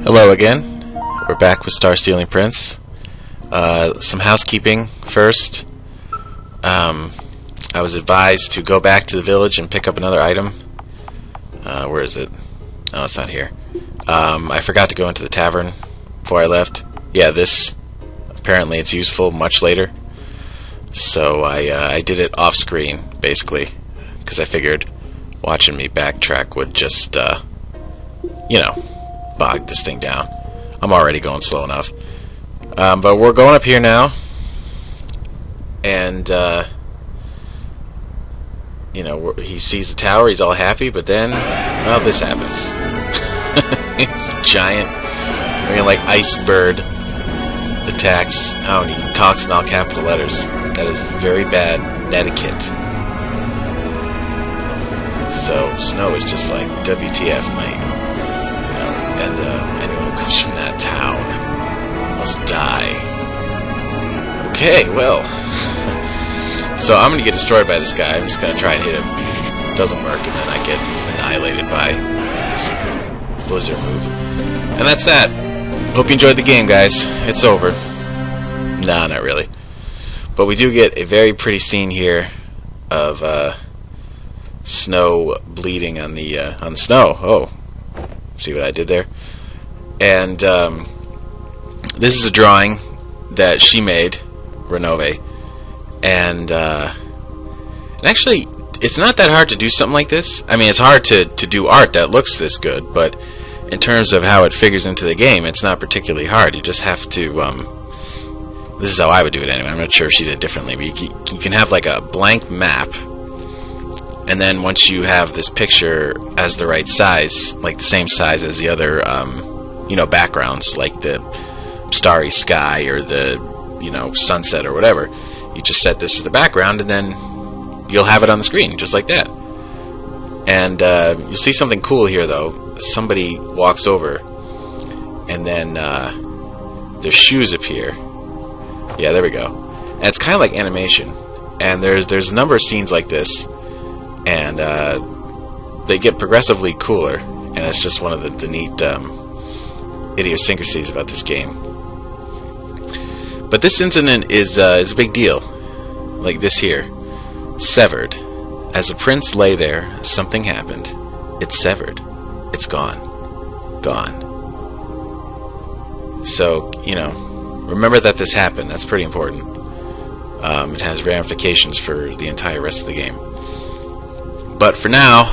Hello again. We're back with Star Stealing Prince. Some housekeeping first. I was advised to go back to the village and pick up another item. Where is it? Oh, it's not here. I forgot to go into the tavern before I left. Yeah, this. Apparently it's useful much later. So I did it off screen, basically. Because I figured watching me backtrack would just, bog this thing down. I'm already going slow enough. But we're going up here now. And, he sees the tower, he's all happy, but then, well, this happens. It's giant, like ice bird attacks. Oh, and he talks in all capital letters. That is very bad etiquette. So, Snowe is just like, WTF, mate. And anyone who comes from that town must die. Okay, well. So I'm going to get destroyed by this guy. I'm just going to try and hit him. It doesn't work, and then I get annihilated by this blizzard move. And that's that. Hope you enjoyed the game, guys. It's over. Nah, not really. But we do get a very pretty scene here of Snowe bleeding on the snow. Oh. See what I did there? And this is a drawing that she made, Renove. And actually, it's not that hard to do something like this. I mean, it's hard to do art that looks this good, but in terms of how it figures into the game, it's not particularly hard. You just have to... this is how I would do it anyway. I'm not sure if she did it differently, but you can have like a blank map, and then once you have this picture as the right size, like the same size as the other, backgrounds, like the starry sky or the, sunset or whatever, you just set this as the background, and then you'll have it on the screen, just like that. And you'll see something cool here, though. Somebody walks over, and then their shoes appear. Yeah, there we go. And it's kind of like animation. And there's a number of scenes like this, and they get progressively cooler, and it's just one of the neat idiosyncrasies about this game. But this incident is a big deal, like this here. Severed. As the prince lay there, something happened. It's severed. It's gone. Gone. So, remember that this happened. That's pretty important. It has ramifications for the entire rest of the game. But for now,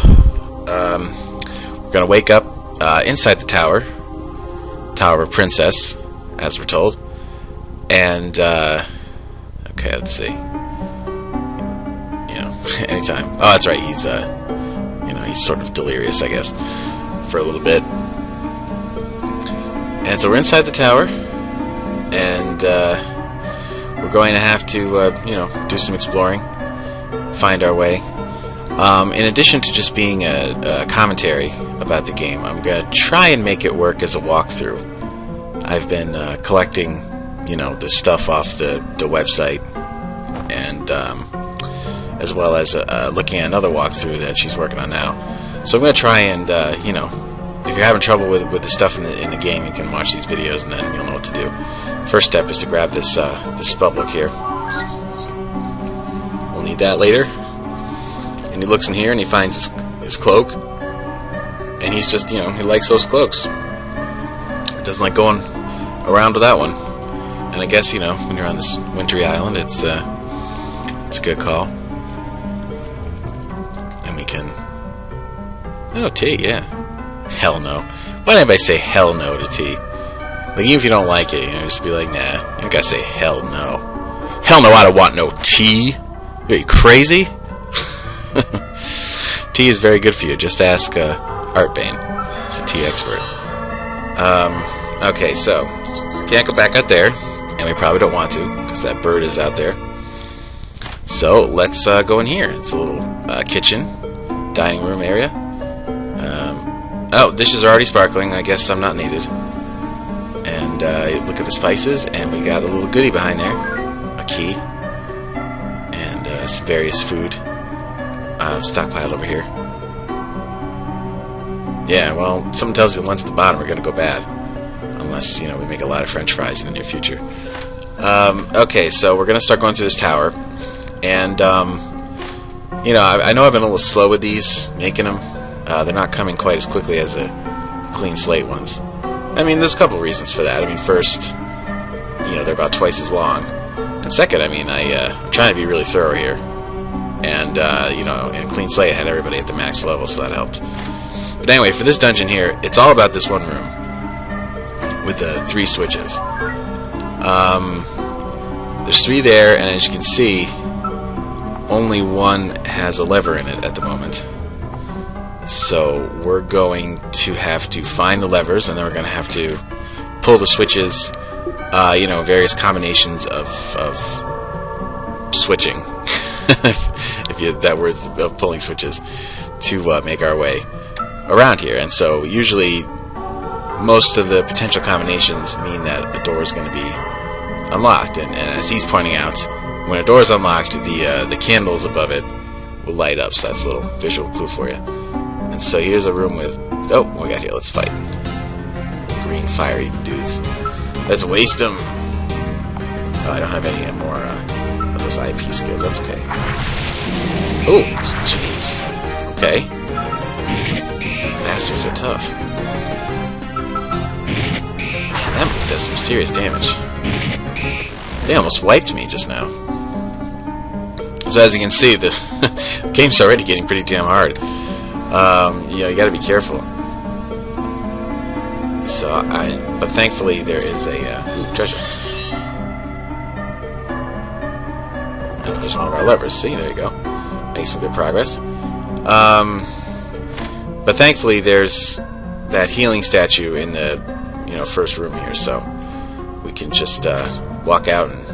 we're going to wake up inside the tower. Tower of a Princess, as we're told. And, okay, let's see. Anytime. Oh, that's right, he's, he's sort of delirious, I guess, for a little bit. And so we're inside the tower, and we're going to have to, do some exploring, find our way. In addition to just being a commentary about the game, I'm going to try and make it work as a walkthrough. I've been collecting, the stuff off the website, and as well as looking at another walkthrough that she's working on now. So I'm going to try and, if you're having trouble with the stuff in the game, you can watch these videos and then you'll know what to do. First step is to grab this spellbook here. We'll need that later. And he looks in here and he finds his cloak, and he's just, he likes those cloaks. Doesn't like going around with that one. And I guess, when you're on this wintry island, it's a good call. And we can... Oh, tea, yeah. Hell no. Why did anybody say hell no to tea? Like, even if you don't like it, just be like, nah, you don't gotta say hell no. Hell no, I don't want no tea. Are you crazy? Tea is very good for you. Just ask Artbane. He's a tea expert. Okay, so can't go back out there, and we probably don't want to because that bird is out there. So let's go in here. It's a little kitchen, dining room area. Oh, dishes are already sparkling. I guess I'm not needed. And look at the spices, and we got a little goodie behind there, a key, and some various food stockpiled over here. Yeah, well, something tells you the ones at the bottom are going to go bad. unless, you know, we make a lot of French fries in the near future. Okay, so we're going to start going through this tower. And, you know, I know I've been a little slow with these, making them. They're not coming quite as quickly as the clean slate ones. I mean, there's a couple reasons for that. I mean, first, you know, they're about twice as long. And second, I mean, I'm trying to be really thorough here. And, you know, in Clean Slate I had everybody at the max level, so that helped. But anyway, for this dungeon here, it's all about this one room with the 3 switches. There's 3 there, and as you can see, only one has a lever in it at the moment. So we're going to have to find the levers, and then we're going to have to pull the switches, you know, various combinations of switching, if you that word of pulling switches, to make our way around here. And so usually most of the potential combinations mean that a door is going to be unlocked. And as he's pointing out, when a door is unlocked, the candles above it will light up. So that's a little visual clue for you. And so here's a room with... Oh, what we got here? Let's fight. Green fiery dudes. Let's waste them. Oh, I don't have any more of those IP skills. That's okay. Oh, jeez. Okay. Masters are tough. Man, that move does some serious damage. They almost wiped me just now. So as you can see, the game's already getting pretty damn hard. You know, you gotta be careful. So but thankfully there is a treasure. And just one of our levers. See, there you go. Making some good progress. But thankfully there's that healing statue in the, you know, first room here, so we can just walk out and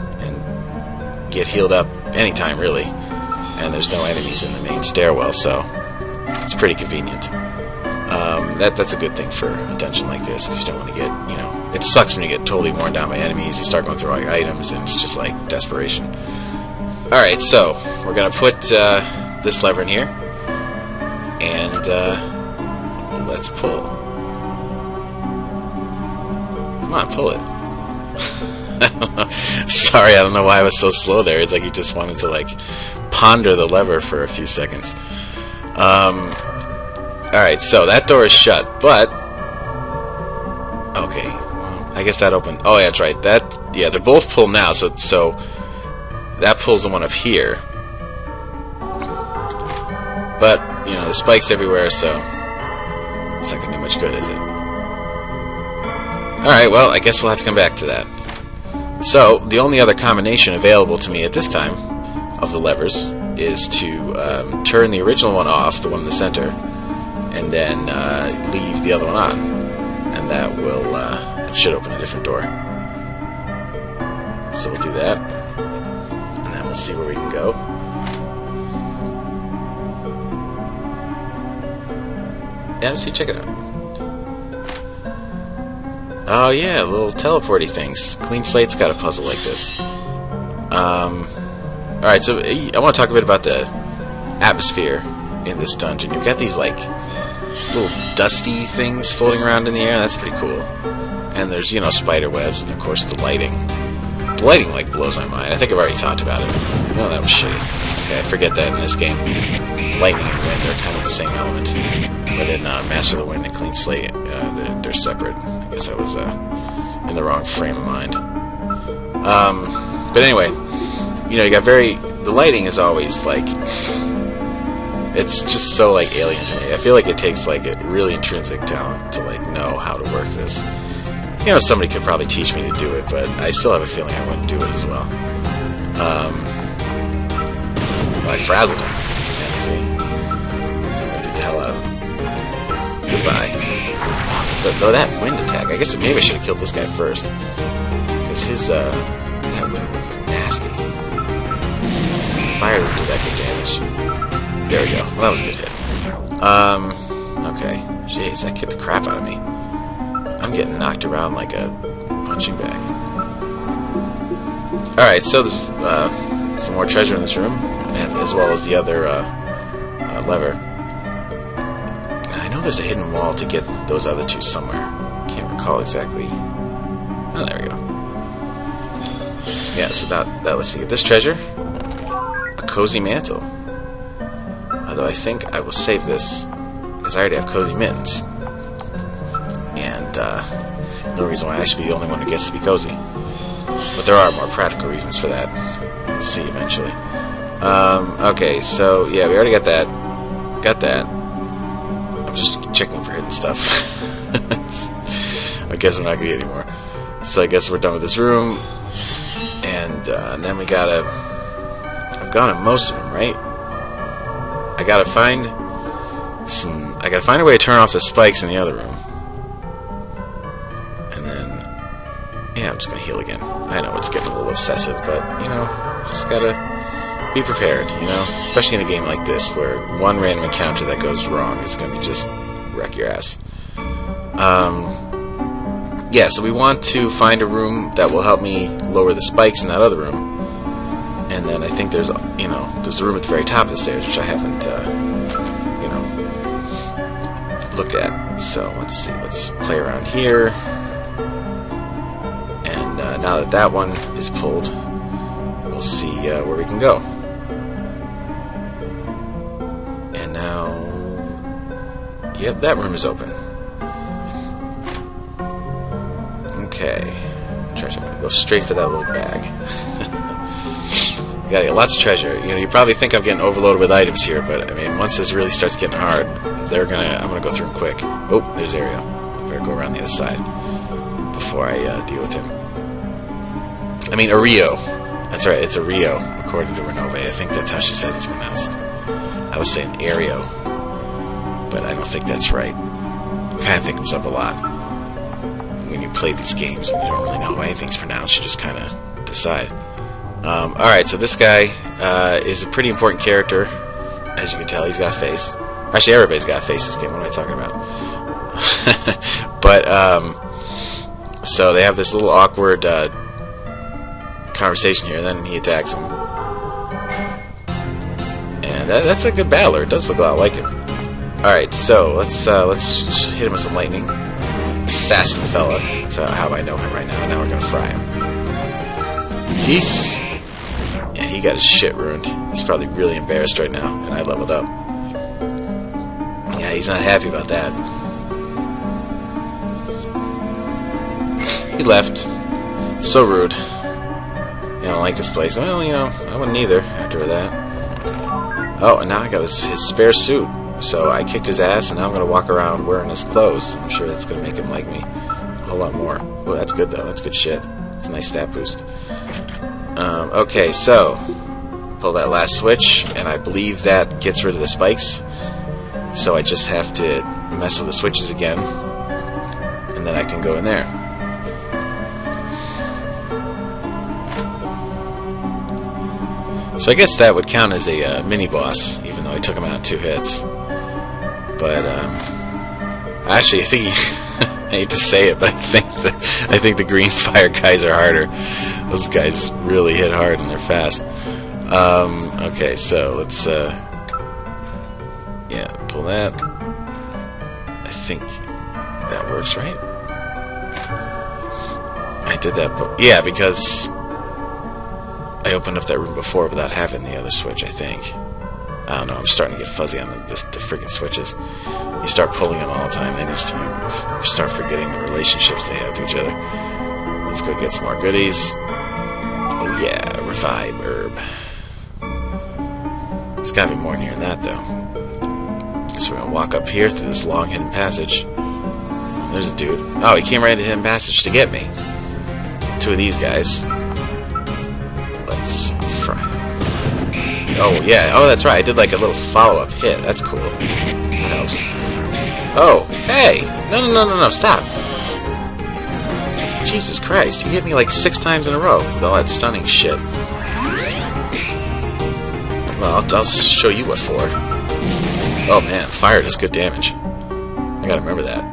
get healed up anytime, really. And there's no enemies in the main stairwell, so it's pretty convenient. That's a good thing for a dungeon like this, because you don't want to get, you know, it sucks when you get totally worn down by enemies. You start going through all your items, and it's just like desperation. Alright, so we're going to put this lever in here, and let's pull. Come on, pull it. Sorry, I don't know why I was so slow there. It's like you just wanted to, like, ponder the lever for a few seconds. Alright, so that door is shut, but... Okay, well, I guess that opened... Oh, yeah, that's right. Yeah, they're both pulled now, so that pulls the one up here. But, you know, the spike's everywhere, so it's not going to do much good, is it? Alright, well, I guess we'll have to come back to that. So, the only other combination available to me at this time of the levers is to turn the original one off, the one in the center, and then leave the other one on. And that will, it should open a different door. So we'll do that. And then we'll see where we can go. Yeah, let's see, check it out. Oh yeah, little teleporty things. Clean Slate's got a puzzle like this. Alright, so I want to talk a bit about the atmosphere in this dungeon. You've got these, like, little dusty things floating around in the air. That's pretty cool. And there's, you know, spider webs, and of course the lighting. The lighting, like, blows my mind. I think I've already talked about it. No, that was shitty. Okay, I forget that in this game. Lightning and wind are kind of the same element. But in Master of the Wind and Clean Slate, they're separate. I guess I was in the wrong frame of mind. But anyway, you know, you got the lighting is always, like, it's just so, like, alien to me. I feel like it takes, like, a really intrinsic talent to, like, know how to work this. You know, somebody could probably teach me to do it, but I still have a feeling I wouldn't do it as well. Well, I frazzled him. Yeah, see? I beat the hell out of him. Goodbye. Though that wind attack, I guess maybe I should have killed this guy first. Because his, that wind was nasty. Fire doesn't do that good damage. There we go. Well, that was a good hit. Okay. Jeez, that kicked the crap out of me. I'm getting knocked around like a punching bag. Alright, so there's some more treasure in this room, and as well as the other lever. I know there's a hidden wall to get those other two somewhere. Can't recall exactly Oh, there we go. Yeah, so that lets me get this treasure. A cozy mantle. Although I think I will save this, because I already have cozy mittens. And no reason why I should be the only one who gets to be cozy. But there are more practical reasons for that. We'll see eventually. Okay, so yeah, we already got that. Got that. I'm just checking for hidden stuff. I guess we're not gonna get any more. So I guess we're done with this room. And then we gotta... I've gone to most of them, right? I gotta find a way to turn off the spikes in the other room. And then... yeah, I'm just gonna heal again. I know it's getting a little obsessive, but, you know, just gotta be prepared, you know? Especially in a game like this, where one random encounter that goes wrong is gonna just wreck your ass. Yeah, so we want to find a room that will help me lower the spikes in that other room. And then I think there's, you know, there's a room at the very top of the stairs, which I haven't, you know, looked at. So let's see, let's play around here. And now that that one is pulled, we'll see where we can go. And now, yep, that room is open. Okay, treasure. Go straight for that little bag. You gotta get lots of treasure. You know, you probably think I'm getting overloaded with items here, but I mean, once this really starts getting hard, I'm gonna go through them quick. Oh, there's Ariel. I better go around the other side before I deal with him. I mean, Ario. That's right, it's Ario, according to Renove. I think that's how she says it's pronounced. I was saying Ario, but I don't think that's right. It kind of think comes up a lot when you play these games and you don't really know how anything's pronounced. You just kind of decide. Alright, so this guy is a pretty important character. As you can tell, he's got a face. Actually, everybody's got a face in this game. What am I talking about? But, so they have this little awkward conversation here, and then he attacks him. And that's a good battler. It does look a lot like him. Alright, so let's just hit him with some lightning. Assassin fella. That's how I know him right now. Now we're gonna fry him. Peace. Yeah, he got his shit ruined. He's probably really embarrassed right now, and I leveled up. Yeah, he's not happy about that. He left. So rude. You don't like this place. Well, you know, I wouldn't either after that. Oh, and now I got his spare suit. So I kicked his ass, and now I'm going to walk around wearing his clothes. I'm sure that's going to make him like me a whole lot more. Well, that's good, though. That's good shit. It's a nice stat boost. Okay, so pull that last switch, and I believe that gets rid of the spikes. So I just have to mess with the switches again, and then I can go in there. So I guess that would count as a mini-boss, even though I took him out in 2 hits. But actually, I think I hate to say it, but I think the green fire guys are harder. Those guys really hit hard and they're fast. Okay, so let's yeah, pull that. I think that works, right? I did that, but yeah, because I opened up that room before without having the other switch, I think. I don't know, I'm starting to get fuzzy on the freaking switches. You start pulling them all the time, and you start forgetting the relationships they have to each other. Let's go get some more goodies. Oh yeah, revive herb. There's gotta be more in here than that, though. So we're gonna walk up here through this long hidden passage. There's a dude. Oh, he came right into the hidden passage to get me. 2 of these guys. Let's fry him. Oh, yeah. Oh, that's right. I did like a little follow-up hit. That's cool. That helps. Oh, hey! No, stop. Jesus Christ. He hit me like 6 times in a row with all that stunning shit. Well, I'll show you what for. Oh, man. Fire does good damage. I gotta remember that.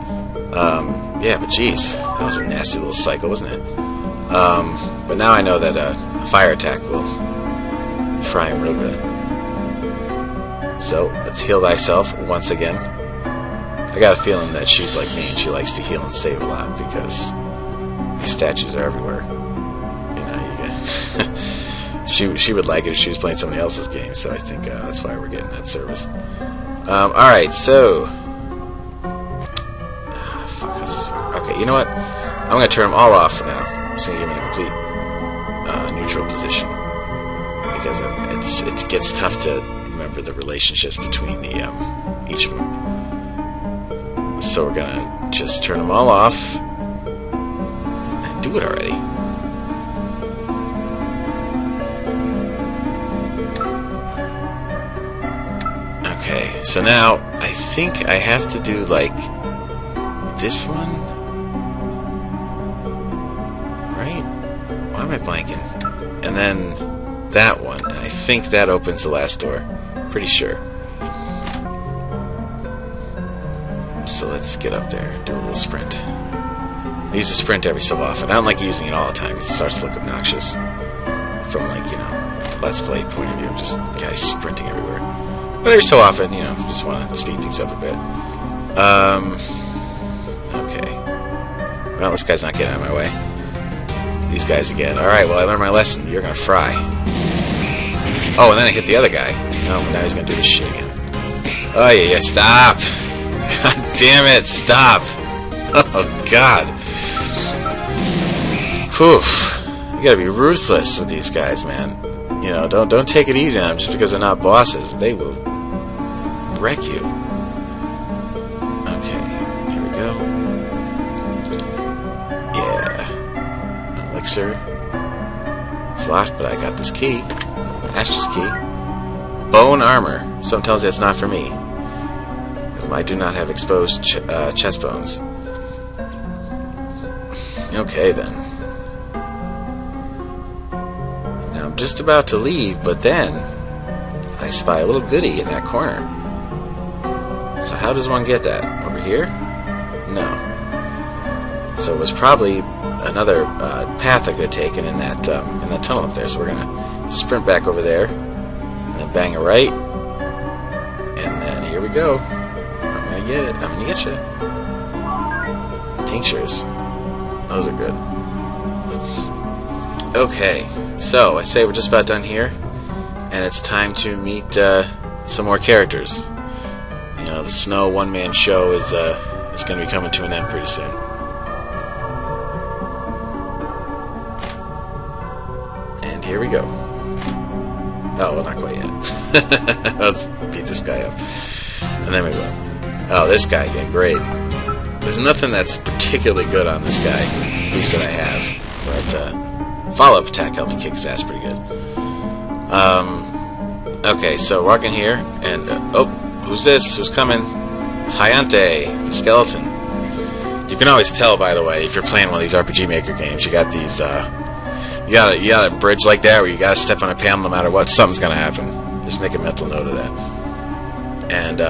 Yeah, but jeez. That was a nasty little cycle, wasn't it? But now I know that a fire attack will fry him real good. So, let's heal thyself once again. I got a feeling that she's like me and she likes to heal and save a lot because these statues are everywhere. You know, you get she would like it if she was playing somebody else's game, so I think that's why we're getting that service. Alright, so... fuck, how's this work? Okay, you know what? I'm going to turn them all off for now. I'm just going to give them a complete neutral position. Because it gets tough to remember the relationships between the each of them. So we're going to just turn them all off. And do it already. Okay, so now I think I have to do like this one, right? Why am I blanking? And then that one, and I think that opens the last door. Pretty sure. So let's get up there, do a little sprint. I use the sprint every so often. I don't like using it all the time because it starts to look obnoxious from, like, you know, Let's Play point of view, just guys sprinting everywhere. But every so often, you know, just want to speed things up a bit. Okay. Well, this guy's not getting out of my way. These guys again. Alright, well, I learned my lesson. You're gonna fry. Oh, and then I hit the other guy. Oh, now he's gonna do this shit again. Oh, yeah, stop! God damn it, stop! Oh, God. Whew. You gotta be ruthless with these guys, man. You know, don't take it easy on them just because they're not bosses. They will wreck you. Okay, here we go. Yeah. Elixir. It's locked, but I got this key. Astra's key. Bone armor. Some tells you it's not for me. Because I do not have exposed chest bones. Okay, then. Now, I'm just about to leave, but then I spy a little goodie in that corner. So how does one get that? Over here? No. So it was probably another path I could have taken in that tunnel up there. So we're gonna sprint back over there, and then bang a right, and then here we go. I'm gonna get it. I'm gonna get you. Tinctures. Those are good. Okay, so I say we're just about done here, and it's time to meet some more characters. You know, the Snowe one-man show is going to be coming to an end pretty soon. And here we go. Oh, well, not quite yet. Let's beat this guy up. And then we go. Oh, this guy again, great. There's nothing that's particularly good on this guy, at least that I have. But follow-up attack helped me kick his ass pretty good. Okay, so walking here, and oh. Who's this? Who's coming? It's Hyante, the skeleton. You can always tell, by the way, if you're playing one of these RPG Maker games, you got these, you got a bridge like that where you gotta step on a panel no matter what, something's gonna happen. Just make a mental note of that. And,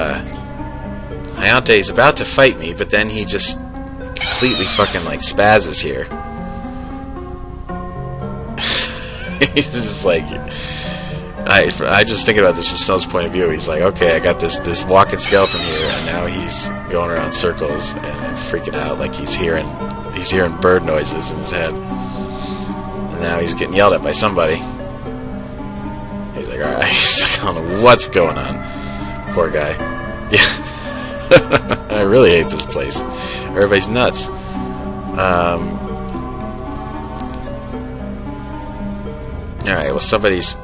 Hyante's about to fight me, but then he just completely fucking, like, spazzes here. He's just like... I just thinking about this from Snow's point of view. He's like, okay, I got this walking skeleton here, and now he's going around circles and freaking out like he's hearing bird noises in his head. And now he's getting yelled at by somebody. He's like, alright, I don't know what's going on. Poor guy. Yeah. I really hate this place. Everybody's nuts. Alright, well, somebody's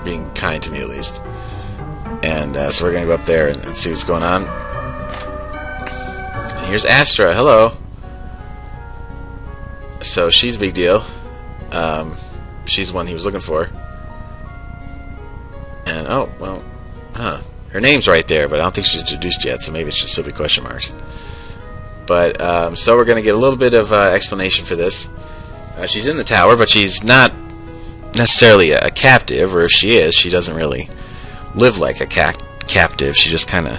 being kind to me at least. And so we're going to go up there and see what's going on. And here's Astra. Hello. So she's a big deal. She's the one he was looking for. And, oh, well, her name's right there, but I don't think she's introduced yet, so maybe it should still be question marks. But, so we're going to get a little bit of explanation for this. She's in the tower, but she's not necessarily a captive, or if she is, she doesn't really live like a captive. She just kind of,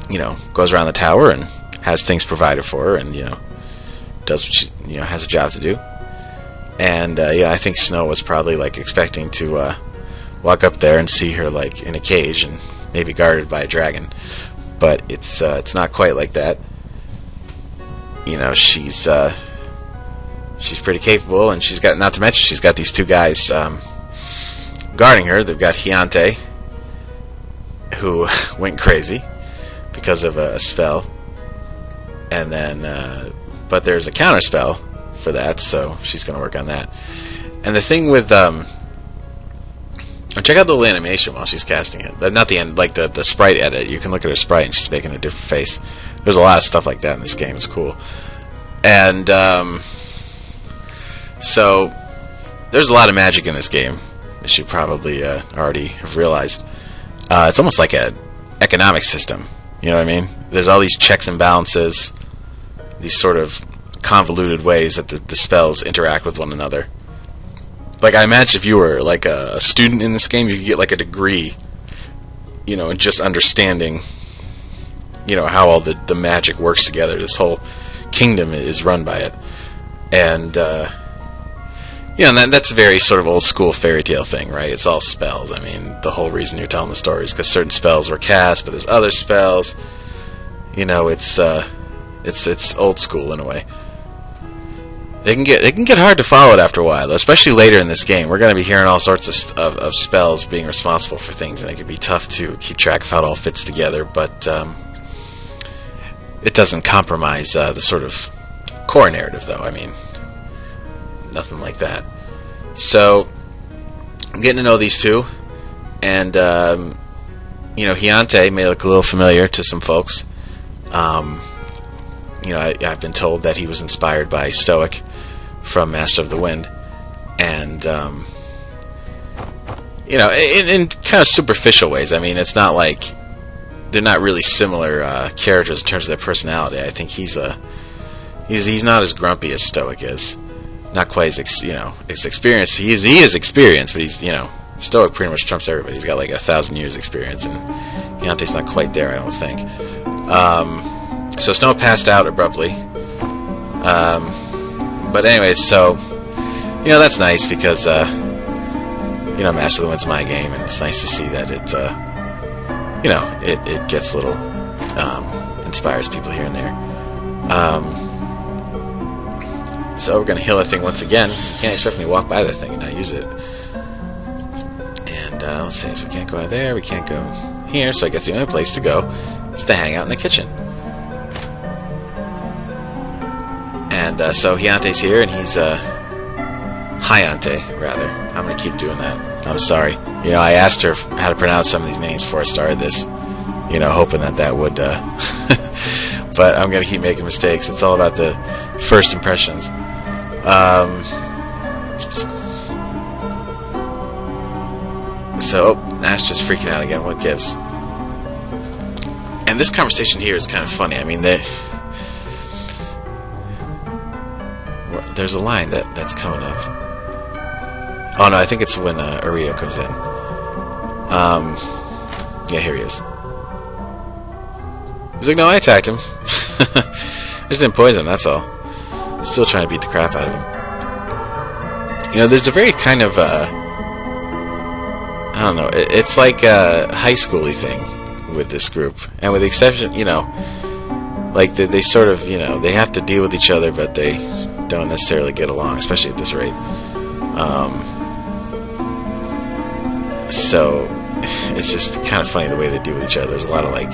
you know, goes around the tower and has things provided for her, and, you know, does what she, you know, has a job to do. And yeah, I think Snowe was probably like expecting to walk up there and see her like in a cage and maybe guarded by a dragon, but it's not quite like that. You know, she's she's pretty capable, and she's got, not to mention, she's got these two guys guarding her. They've got Hyante, who went crazy because of a spell, and then but there's a counter spell for that, so she's going to work on that. And the thing with check out the little animation while she's casting it. Not the end, like the sprite edit. You can look at her sprite and she's making a different face. There's a lot of stuff like that in this game. It's cool. And so there's a lot of magic in this game, as you probably already have realized. It's almost like an economic system. You know what I mean? There's all these checks and balances, these sort of convoluted ways that the spells interact with one another. Like, I imagine if you were like a student in this game, you could get like a degree, you know, in just understanding, you know, how all the magic works together. This whole kingdom is run by it. And you know, and that's a very sort of old school fairy tale thing, right? It's all spells. I mean, the whole reason you're telling the story is because certain spells were cast, but there's other spells. You know, it's old school in a way. It can get hard to follow it after a while, though, especially later in this game. We're going to be hearing all sorts of spells being responsible for things, and it can be tough to keep track of how it all fits together. But it doesn't compromise the sort of core narrative, though. I mean, nothing like that. So I'm getting to know these two, and you know, Hyante may look a little familiar to some folks. You know, I've been told that he was inspired by Stoic from Master of the Wind, and you know, in kind of superficial ways. I mean, it's not like they're not really similar characters in terms of their personality. I think he's not as grumpy as Stoic is. Not quite as as experienced. He is experienced, but he's, you know, Stoic pretty much trumps everybody. He's got like 1,000 years experience, and Hyante's not quite there, I don't think. So Snowe passed out abruptly. But anyways, so, you know, that's nice because, you know, Master of the Wind's my game, and it's nice to see that it, you know, it gets a little, inspires people here and there. So we're going to heal that thing once again. You can't expect me to walk by that thing and not use it. And, let's see, so we can't go out there, we can't go here, so I guess the only place to go is to hang out in the kitchen. And so Hyante's here, and he's Hyante, rather. I'm going to keep doing that. I'm sorry. You know, I asked her how to pronounce some of these names before I started this, you know, hoping that would, but I'm going to keep making mistakes. It's all about the first impressions. So, Nash just freaking out again. What gives? And this conversation here is kind of funny. I mean, there's a line that's coming up. Oh no, I think it's when Ario comes in. Yeah, here he is. He's like, no, I attacked him. I just didn't poison him, that's all. Still trying to beat the crap out of him. You know, there's a very kind of, I don't know, it's like a high school-y thing with this group. And with the exception, you know, like they sort of, you know, they have to deal with each other, but they don't necessarily get along, especially at this rate. So it's just kind of funny the way they deal with each other. There's a lot of, like,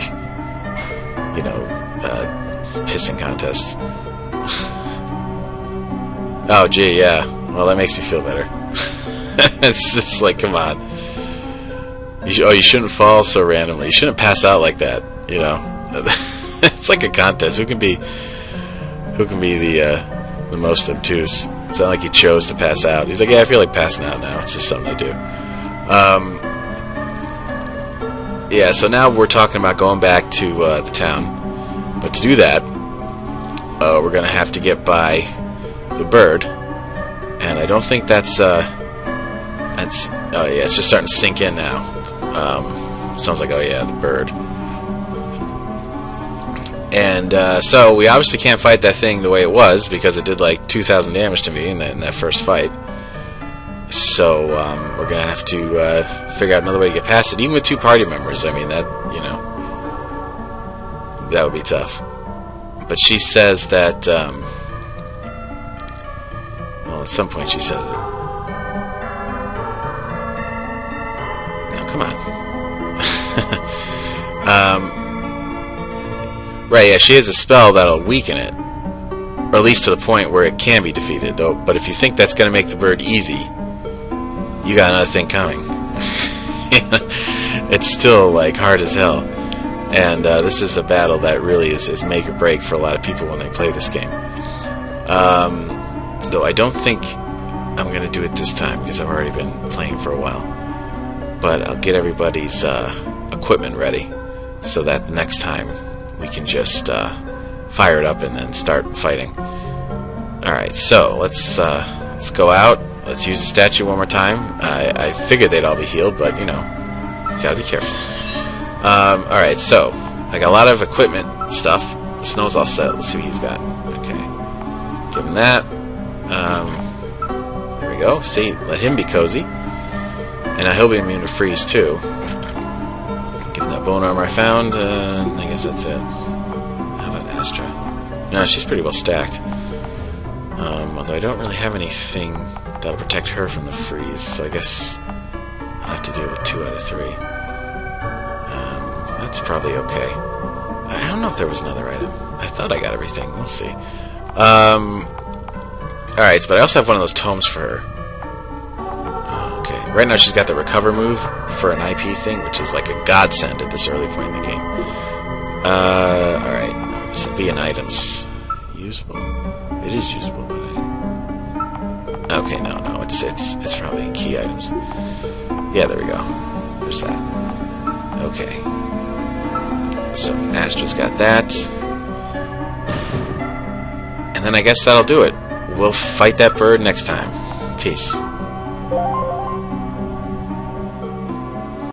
you know, pissing contests. Oh gee, yeah. Well, that makes me feel better. It's just like, come on. You shouldn't fall so randomly. You shouldn't pass out like that, you know. It's like a contest. Who can be the most obtuse? It's not like he chose to pass out. He's like, yeah, I feel like passing out now. It's just something to do. Yeah, so now we're talking about going back to the town. But to do that, we're going to have to get by the bird. And I don't think that's oh yeah, it's just starting to sink in now. Sounds like, oh yeah, the bird. And so we obviously can't fight that thing the way it was, because it did like 2,000 damage to me in that first fight. So we're gonna have to figure out another way to get past it, even with 2 party members. I mean, that, you know, that would be tough. But she says that at some point she says it. No, come on. Right, yeah, she has a spell that'll weaken it. Or at least to the point where it can be defeated, though. But if you think that's going to make the bird easy, you got another thing coming. It's still, like, hard as hell. And this is a battle that really is make or break for a lot of people when they play this game. Though I don't think I'm going to do it this time, because I've already been playing for a while. But I'll get everybody's equipment ready, so that the next time we can just fire it up and then start fighting. Alright, so let's go out. Let's use the statue one more time. I figured they'd all be healed, but, you know, gotta be careful. Alright, so I got a lot of equipment stuff. Snow's all set. Let's see what he's got. Okay. Give him that. There we go. See, let him be cozy. And now he'll be immune to freeze, too. Give him that bone armor I found. I guess that's it. How about Astra? No, she's pretty well stacked. Although I don't really have anything that'll protect her from the freeze, so I guess I'll have to do it 2 out of 3. That's probably okay. I don't know if there was another item. I thought I got everything. We'll see. Alright, but I also have one of those tomes for her. Okay. Right now she's got the recover move for an IP thing, which is like a godsend at this early point in the game. Alright. So be in items. Usable? It is usable, but okay, no, it's probably in key items. Yeah, there we go. There's that. Okay. So Astra's got that. And then I guess that'll do it. We'll fight that bird next time. Peace.